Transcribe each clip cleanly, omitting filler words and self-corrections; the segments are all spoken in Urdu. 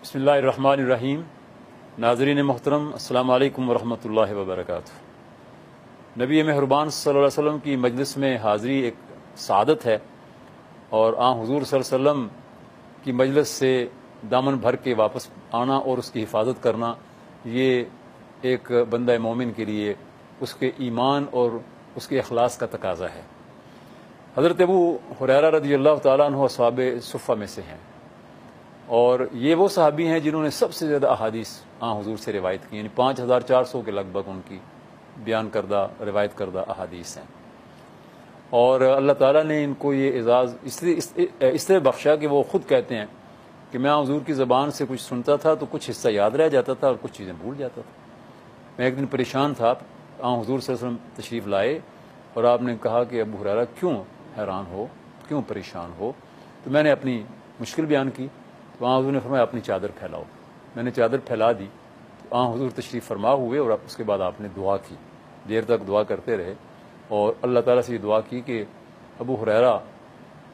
بسم اللہ الرحمن الرحیم۔ ناظرین محترم، السلام علیکم ورحمۃ اللہ وبرکاتہ۔ نبی مہربان صلی اللہ علیہ وسلم کی مجلس میں حاضری ایک سعادت ہے، اور حضور صلی اللہ علیہ وسلم کی مجلس سے دامن بھر کے واپس آنا اور اس کی حفاظت کرنا، یہ ایک بندہ مومن کے لیے اس کے ایمان اور اس کے اخلاص کا تقاضا ہے۔ حضرت ابو ہریرہ رضی اللہ تعالیٰ عنہ اصحاب صفہ میں سے ہیں، اور یہ وہ صحابی ہیں جنہوں نے سب سے زیادہ احادیث حضور سے روایت کی، یعنی 5400 کے لگ بھگ ان کی بیان کردہ روایت کردہ احادیث ہیں۔ اور اللہ تعالیٰ نے ان کو یہ اعزاز اس طرح بخشا کہ وہ خود کہتے ہیں کہ میں حضور کی زبان سے کچھ سنتا تھا تو کچھ حصہ یاد رہ جاتا تھا اور کچھ چیزیں بھول جاتا تھا۔ میں ایک دن پریشان تھا، حضور صلی اللہ علیہ وسلم تشریف لائے اور آپ نے کہا کہ ابو ہریرہ کیوں حیران ہو، کیوں پریشان ہو؟ تو میں نے اپنی مشکل بیان کی، تو حضور نے فرمایا اپنی چادر پھیلاؤ۔ میں نے چادر پھیلا دی، تو حضور تشریف فرما ہوئے، اور اس کے بعد آپ نے دعا کی، دیر تک دعا کرتے رہے، اور اللہ تعالیٰ سے یہ دعا کی کہ ابو ہریرہ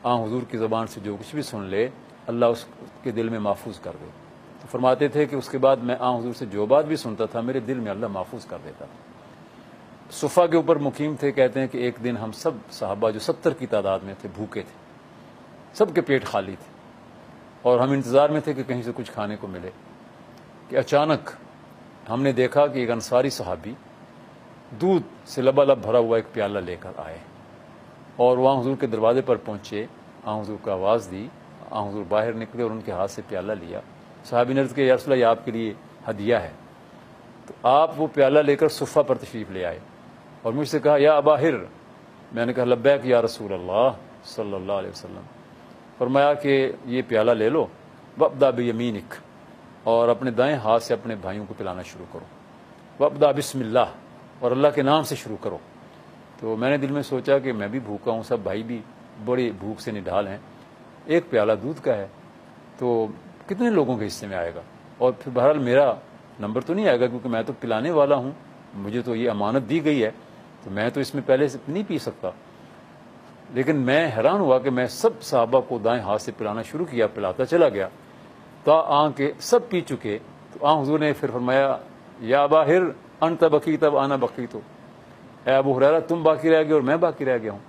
حضور کی زبان سے جو کچھ بھی سن لے اللہ اس کے دل میں محفوظ کر دے۔ تو فرماتے تھے کہ اس کے بعد میں حضور سے جو بات بھی سنتا تھا میرے دل میں اللہ محفوظ کر دیتا تھا۔ صفہ کے اوپر مقیم تھے، کہتے ہیں کہ ایک دن ہم سب صحابہ جو 70 کی تعداد میں تھے بھوکے تھے، سب کے پیٹ خالی تھے، اور ہم انتظار میں تھے کہ کہیں سے کچھ کھانے کو ملے، کہ اچانک ہم نے دیکھا کہ ایک انصاری صحابی دودھ سے لبالب بھرا ہوا ایک پیالہ لے کر آئے، اور وہاں حضور کے دروازے پر پہنچے، حضور کو آواز دی، حضور باہر نکلے اور ان کے ہاتھ سے پیالہ لیا۔ صحابی نے عرض کیا یا رسول اللہ یہ آپ کے لیے ہدیہ ہے۔ تو آپ وہ پیالہ لے کر صفہ پر تشریف لے آئے اور مجھ سے کہا یا ابا ہر۔ میں نے کہا لبیک یا رسول اللہ صلی اللہ علیہ وسلم۔ فرمایا کہ یہ پیالہ لے لو، وابدا بیمینک، اور اپنے دائیں ہاتھ سے اپنے بھائیوں کو پلانا شروع کرو، وابدا بسم اللہ، اور اللہ کے نام سے شروع کرو۔ تو میں نے دل میں سوچا کہ میں بھی بھوکا ہوں، سب بھائی بھی بڑی بھوک سے نڈھال ہیں، ایک پیالہ دودھ کا ہے تو کتنے لوگوں کے حصے میں آئے گا، اور پھر بہرحال میرا نمبر تو نہیں آئے گا کیونکہ میں تو پلانے والا ہوں، مجھے تو یہ امانت دی گئی ہے، تو میں تو اس میں پہلے سے نہیں پی سکتا۔ لیکن میں حیران ہوا کہ میں سب صحابہ کو دائیں ہاتھ سے پلانا شروع کیا، پلاتا چلا گیا تا کے سب پی چکے۔ تو حضور نے پھر فرمایا یا ابا ہر انت بقیت اب انا بقیت، اے ابو ہریرہ تم باقی رہ گئے اور میں باقی رہ گیا ہوں۔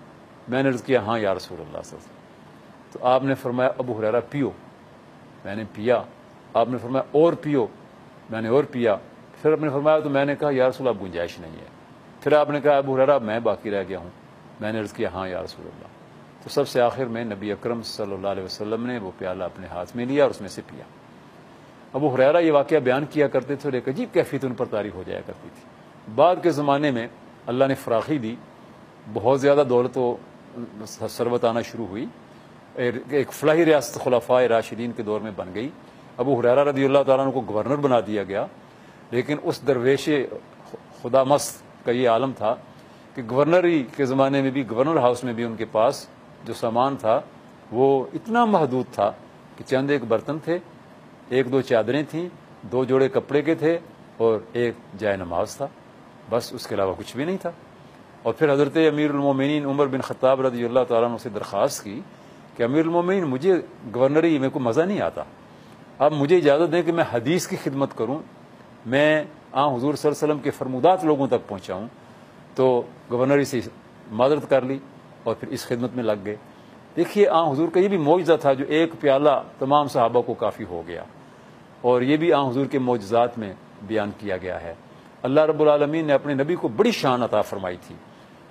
میں نے عرض کیا ہاں یا رسول اللہ صلی اللہ علیہ وسلم۔ تو آپ نے فرمایا ابو ہریرہ پیو۔ میں نے پیا۔ آپ نے فرمایا اور پیو۔ میں نے اور پیا۔ پھر آپ نے فرمایا تو میں نے کہا یا رسول اللہ گنجائش نہیں ہے۔ پھر آپ نے کہا ابو ہریرہ میں باقی رہ گیا ہوں۔ میں نے عرض کیا ہاں یا رسول اللہ۔ تو سب سے آخر میں نبی اکرم صلی اللہ علیہ وسلم نے وہ پیالہ اپنے ہاتھ میں لیا اور اس میں سے پیا۔ ابو ہریرہ یہ واقعہ بیان کیا کرتے تھے اور ایک عجیب کیفیت ان پر طاری ہو جایا کرتی تھی۔ بعد کے زمانے میں اللہ نے فراخی دی، بہت زیادہ دولت و ثروت آنا شروع ہوئی، ایک فلاحی ریاست خلفائے راشدین کے دور میں بن گئی۔ ابو ہریرہ رضی اللہ تعالیٰ عنہ کو گورنر بنا دیا گیا، لیکن اس درویش خدا مست کا یہ عالم تھا کہ گورنری کے زمانے میں بھی، گورنر ہاؤس میں بھی ان کے پاس جو سامان تھا وہ اتنا محدود تھا کہ چند ایک برتن تھے، ایک دو چادریں تھیں، دو جوڑے کپڑے کے تھے اور ایک جائے نماز تھا، بس اس کے علاوہ کچھ بھی نہیں تھا۔ اور پھر حضرت امیر المومنین عمر بن خطاب رضی اللہ تعالیٰ عنہ سے درخواست کی کہ امیر المومنین مجھے گورنری میں کوئی مزہ نہیں آتا، اب مجھے اجازت دیں کہ میں حدیث کی خدمت کروں، میں حضور صلی اللہ علیہ وسلم کے فرمودات لوگوں تک پہنچاؤں۔ تو گورنری سے معذرت کر لی اور پھر اس خدمت میں لگ گئے۔ دیکھیے حضور کا یہ بھی معجزہ تھا، جو ایک پیالہ تمام صحابہ کو کافی ہو گیا، اور یہ بھی حضور کے معجزات میں بیان کیا گیا ہے۔ اللہ رب العالمین نے اپنے نبی کو بڑی شان عطا فرمائی تھی،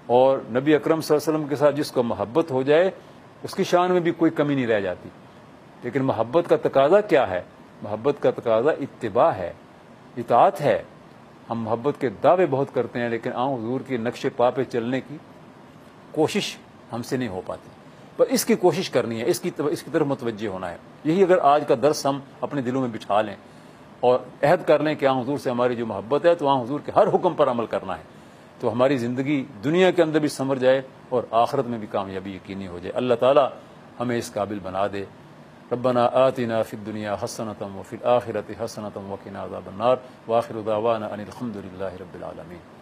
اور نبی اکرم صلی اللہ علیہ وسلم کے ساتھ جس کو محبت ہو جائے اس کی شان میں بھی کوئی کمی نہیں رہ جاتی۔ لیکن محبت کا تقاضا کیا ہے؟ محبت کا تقاضا اتباع ہے، اطاعت ہے۔ ہم محبت کے دعوے بہت کرتے ہیں، لیکن حضور کے نقش پا پہ چلنے کی کوشش ہم سے نہیں ہو پاتی، پر اس کی کوشش کرنی ہے، اس کی طرف متوجہ ہونا ہے۔ یہی اگر آج کا درس ہم اپنے دلوں میں بٹھا لیں اور عہد کر لیں کہ حضور سے ہماری جو محبت ہے تو حضور کے ہر حکم پر عمل کرنا ہے، تو ہماری زندگی دنیا کے اندر بھی سنور جائے اور آخرت میں بھی کامیابی یقینی ہو جائے۔ اللہ تعالیٰ ہمیں اس قابل بنا دے۔ ربنا آتنا فی الدنیا حسنۃ وفی الآخرۃ حسنۃ وقنا عذاب النار، وآخر دعوانا ان الحمد للہ رب العالمین۔